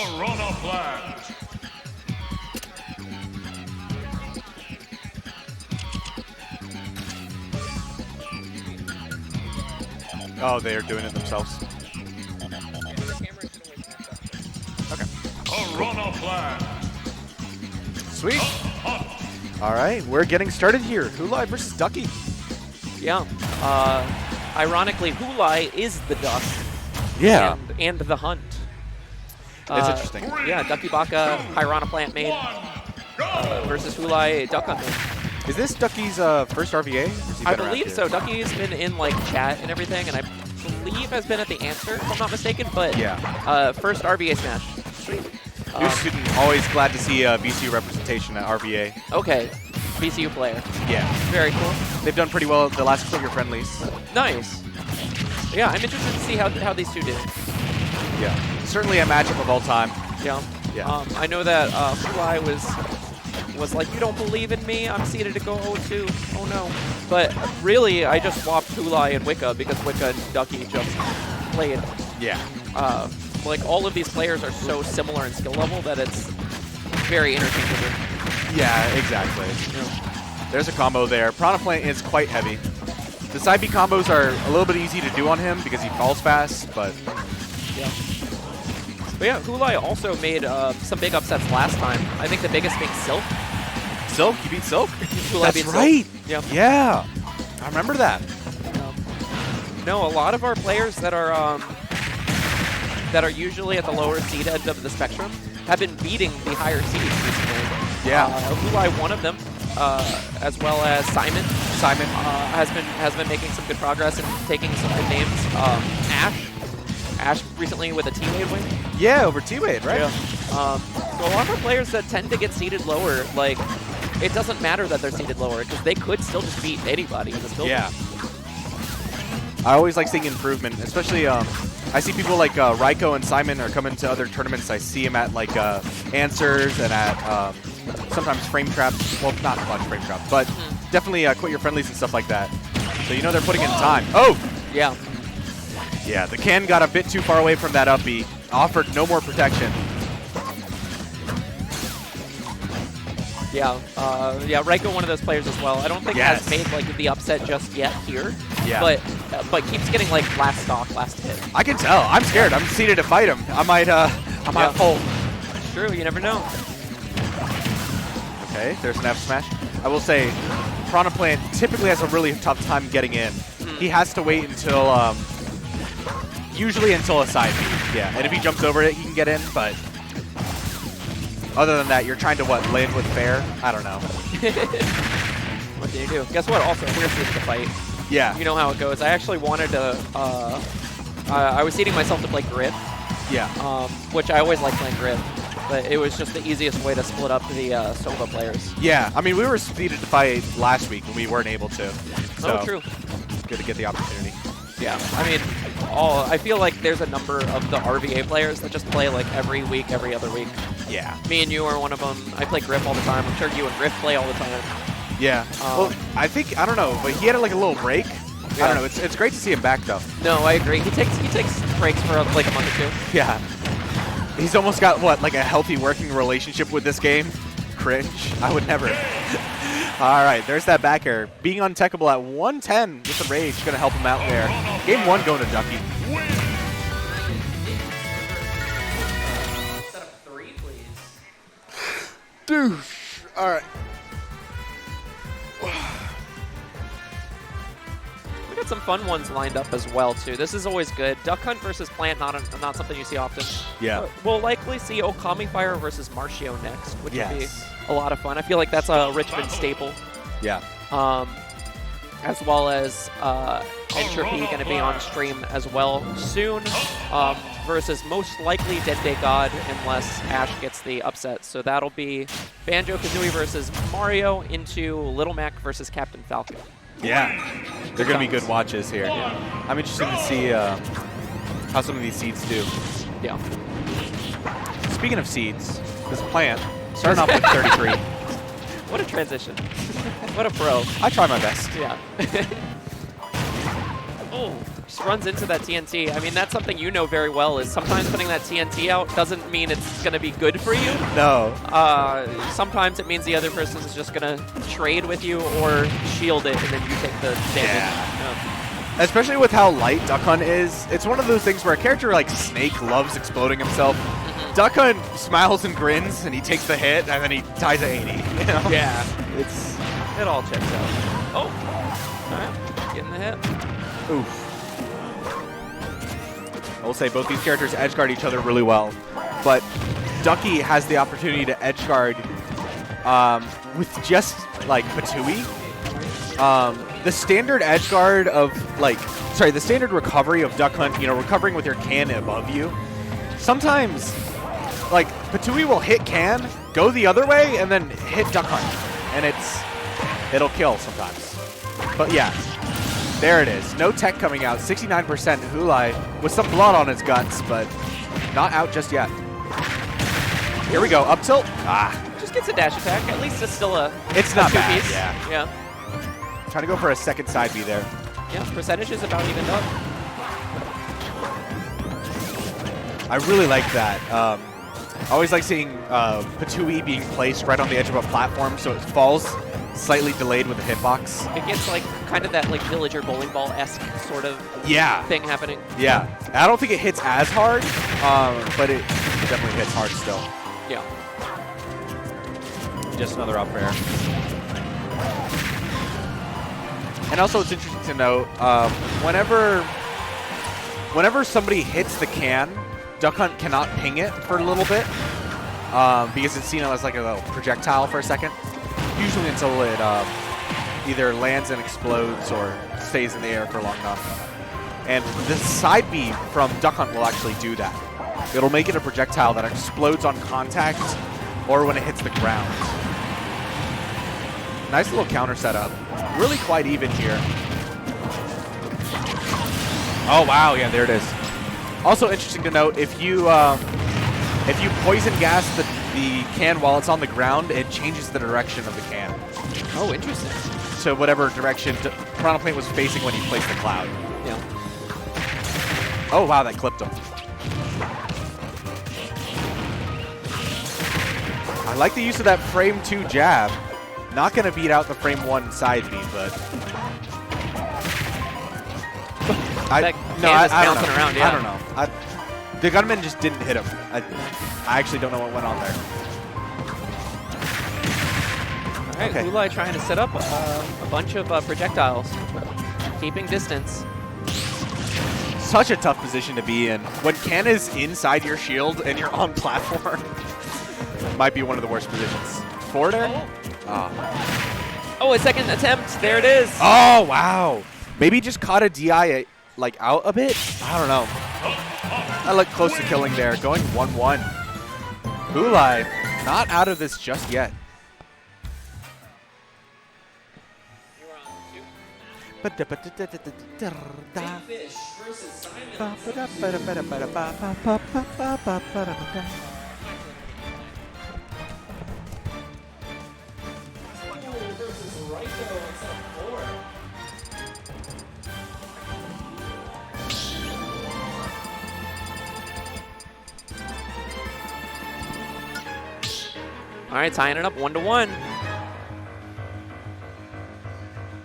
Piranha Plant. Oh, they are doing it themselves. Okay. Piranha Plant. Sweet. All right, we're getting started here. Hoolai versus Ducky. Yeah. Ironically, Hoolai is the duck. Yeah. And the hunt. It's interesting. Yeah, Duckybacca, Piranha Plant main versus Hoolai, Duck Hunter. Is this Ducky's first RVA? I believe so. Ducky's been in like chat and everything, and I believe has been at the answer, if I'm not mistaken. But yeah, first RVA smash. Sweet. New student, always glad to see VCU representation at RVA. Okay, VCU player. Yeah. Very cool. They've done pretty well at the last Clear friendlies. Nice. Yeah, I'm interested to see how these two do. Yeah. Certainly a matchup of all time. Yeah. Yeah. I know that Hoolai was like, you don't believe in me? I'm seeded to go 0-2. Oh no. But really, I just swapped Hoolai and Wicca because Wicca and Ducky just played. Yeah. Like, all of these players are so similar in skill level that it's very interchangeable. Yeah, exactly. Yeah. There's a combo there. Piranha Plant is quite heavy. The side B combos are a little bit easy to do on him because he falls fast, but... Yeah. But yeah, Hoolai also made some big upsets last time. I think the biggest being Silk. Silk? You beat Silk? That's right. Silk. Yeah. Yeah. I remember that. No, a lot of our players that are usually at the lower seed end of the spectrum have been beating the higher seeds recently. Yeah. Hoolai, one of them, as well as Simon. Simon has been making some good progress and taking some good names. Ash recently with a T-Wade win. Yeah, over T-Wade, right? Yeah. So a lot of our players that tend to get seeded lower, like, it doesn't matter that they're seeded lower because they could still just beat anybody in this building. Yeah. I always like seeing improvement, especially I see people like Raiko and Simon are coming to other tournaments. I see them at like Answers and at sometimes Frame Traps. Well, not much Frame Traps, but definitely Quit Your Friendlies and stuff like that. So you know they're putting in time. Oh! Yeah. Yeah, the can got a bit too far away from that up B. Offered no more protection. Yeah, yeah, Raiko one of those players as well. I don't think has made like the upset just yet here. Yeah. But keeps getting like last stock, last hit. I can tell. I'm scared. I'm seated to fight him. I might fold. It's true. You never know. Okay, there's an F smash. I will say, Piranha Plant typically has a really tough time getting in. He has to wait until usually until a side B. Yeah, and if he jumps over it, he can get in. But other than that, you're trying to land with fair? I don't know. What can you do? Guess what? Also, we're seeded to fight. Yeah. You know how it goes. I actually wanted to. I was seeding myself to play Griff. Yeah. Which I always like playing Griff, but it was just the easiest way to split up the Sova players. Yeah. I mean, we were seeded to fight last week when we weren't able to. So true. Good to get the opportunity. Yeah. I mean, I feel like there's a number of the RVA players that just play like every week, every other week. Yeah. Me and you are one of them. I play Griff all the time. I'm sure you and Griff play all the time. Yeah. Well, I don't know, but he had like a little break. Yeah. I don't know. It's great to see him back though. No, I agree. He takes breaks for like a month or two. Yeah. He's almost got what, like a healthy working relationship with this game. Cringe. I would never. All right, there's that back air. Being untechable at 110 with the rage, gonna help him out there. Game 1 going to Ducky. Set up 3, please. Douche. All right. We got some fun ones lined up as well too. This is always good. Duck Hunt versus Plant, not something you see often. Yeah. We'll likely see Okami Fire versus Marcio next, which would be Yes. a lot of fun. I feel like that's a Richmond staple. Yeah. As well as Entropy going to be on stream as well soon, versus most likely Dead Day God unless Ash gets the upset. So that'll be Banjo-Kazooie versus Mario into Little Mac versus Captain Falcon. Yeah. They're going to be good watches here. Yeah. I'm interested to see how some of these seeds do. Yeah. Speaking of seeds, this Plant, starting off with 33. What a transition. What a pro. I try my best. Yeah. Oh, runs into that TNT. I mean, that's something you know very well, is sometimes putting that TNT out doesn't mean it's going to be good for you. No. Sometimes it means the other person is just going to trade with you or shield it, and then you take the damage. Yeah. Especially with how light Duck Hunt is, it's one of those things where a character like Snake loves exploding himself. Duck Hunt smiles and grins, and he takes the hit, and then he dies at 80. You know? Yeah, it all checks out. Oh, all right, getting the hit. Oof. I will say both these characters edgeguard each other really well, but Ducky has the opportunity to edgeguard with just like Patui. The standard edgeguard of the standard recovery of Duck Hunt, you know, recovering with your can above you. Sometimes, like Patui will hit can, go the other way, and then hit Duck Hunt, and it'll kill sometimes. But yeah. There it is. No tech coming out. 69% Hoolai with some blood on his guts, but not out just yet. Here we go. Up tilt. Just gets a dash attack. At least it's still it's not bad. Piece. Yeah. Trying to go for a second side B there. Yeah, percentage is about evened up. I really like that. I always like seeing Patui being placed right on the edge of a platform so it falls slightly delayed with the hitbox. It gets like kind of that like villager bowling ball-esque sort of thing happening. Yeah. I don't think it hits as hard, but it definitely hits hard still. Yeah. Just another up air. And also it's interesting to note, whenever somebody hits the can, Duck Hunt cannot ping it for a little bit because it's seen as like a little projectile for a second. Usually until it either lands and explodes or stays in the air for long enough. And the side B from Duck Hunt will actually do that. It'll make it a projectile that explodes on contact or when it hits the ground. Nice little counter setup. Really quite even here. Oh wow, yeah, there it is. Also interesting to note, if you poison gas the can while it's on the ground, it changes the direction of the can. Oh, interesting. So whatever direction Piranha Plant was facing when he placed the cloud. Yeah. Oh wow, that clipped him. I like the use of that frame 2 jab. Not going to beat out the frame 1 side B, but I don't know. Around, yeah. I don't know. The gunman just didn't hit him. I actually don't know what went on there. All right, Okay. Hoolai trying to set up a bunch of projectiles, keeping distance. Such a tough position to be in. When can is inside your shield and you're on platform, might be one of the worst positions. Forward air? Oh, a second attempt. There it is. Oh, wow. Maybe just caught a DI like out a bit? I don't know. I look close to killing there. Going 1-1. Hoolai not out of this just yet. All right, tying it up 1-1.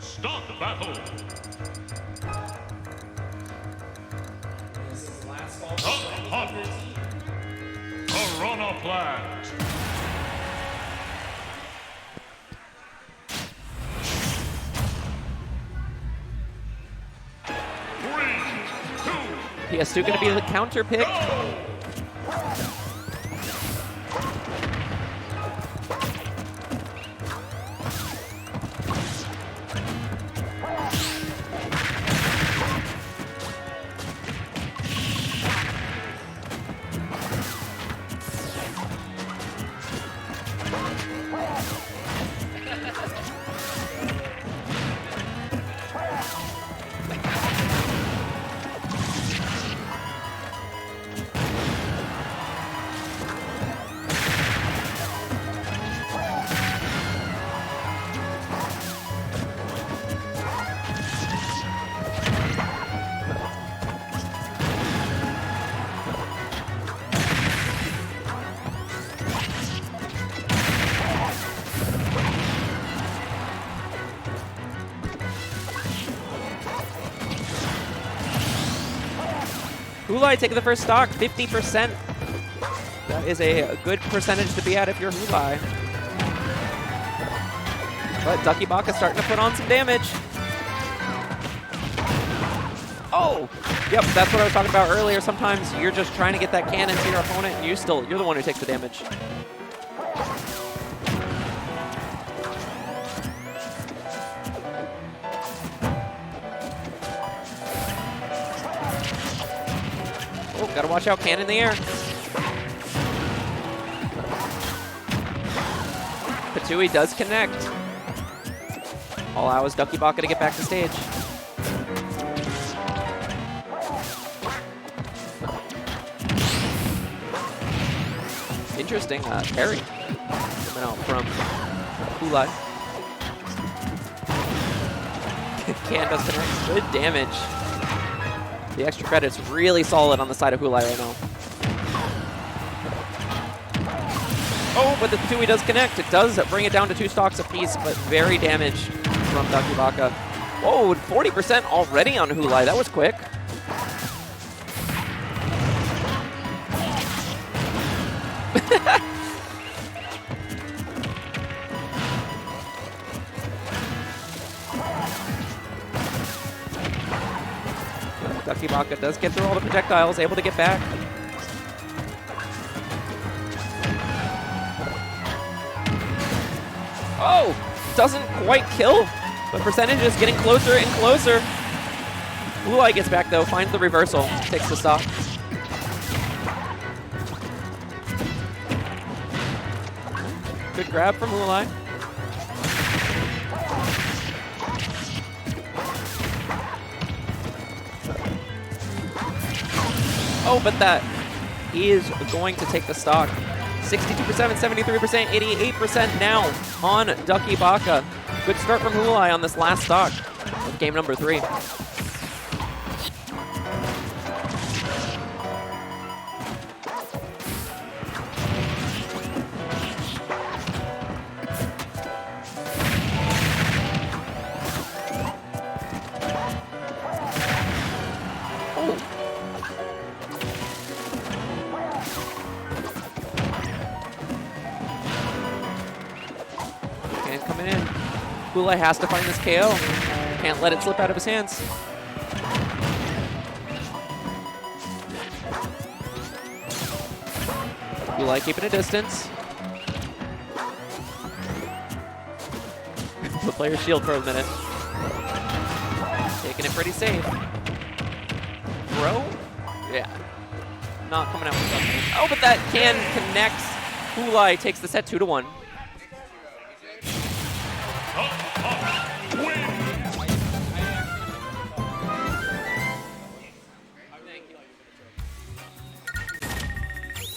Start the battle. Duck Hunt. Piranha Plant. PS2 going to be the counter pick. Hoolai taking the first stock, 50%. That is a good percentage to be at if you're Hoolai. But Duckybacca starting to put on some damage. Oh! Yep, that's what I was talking about earlier. Sometimes you're just trying to get that cannon to your opponent, and you're the one who takes the damage. Oh, gotta watch out, cannon in the air. Patui does connect. Allows Duckybacca to get back to stage. Interesting parry coming out from Hoolai. Can does connect. Good damage. The extra credit's really solid on the side of Hoolai right now. Oh, but the Patui does connect. It does bring it down to 2 stocks apiece, but very damaged from Duckybacca. Whoa, 40% already on Hoolai. That was quick. Duckybacca does get through all the projectiles, able to get back. Oh, doesn't quite kill, but percentage is getting closer and closer. Hoolai gets back though, finds the reversal, takes the stock. Good grab from Hoolai. Oh, but that is going to take the stock. 62%, 73%, 88% now on Duckybacca. Good start from Hoolai on this last stock of game number 3. Coming in. Hoolai has to find this KO. Can't let it slip out of his hands. Hoolai keeping a distance. The player's shield for a minute. Taking it pretty safe. Bro? Yeah. Not coming out with something. Oh, but that can connects. Hoolai takes the set 2-1.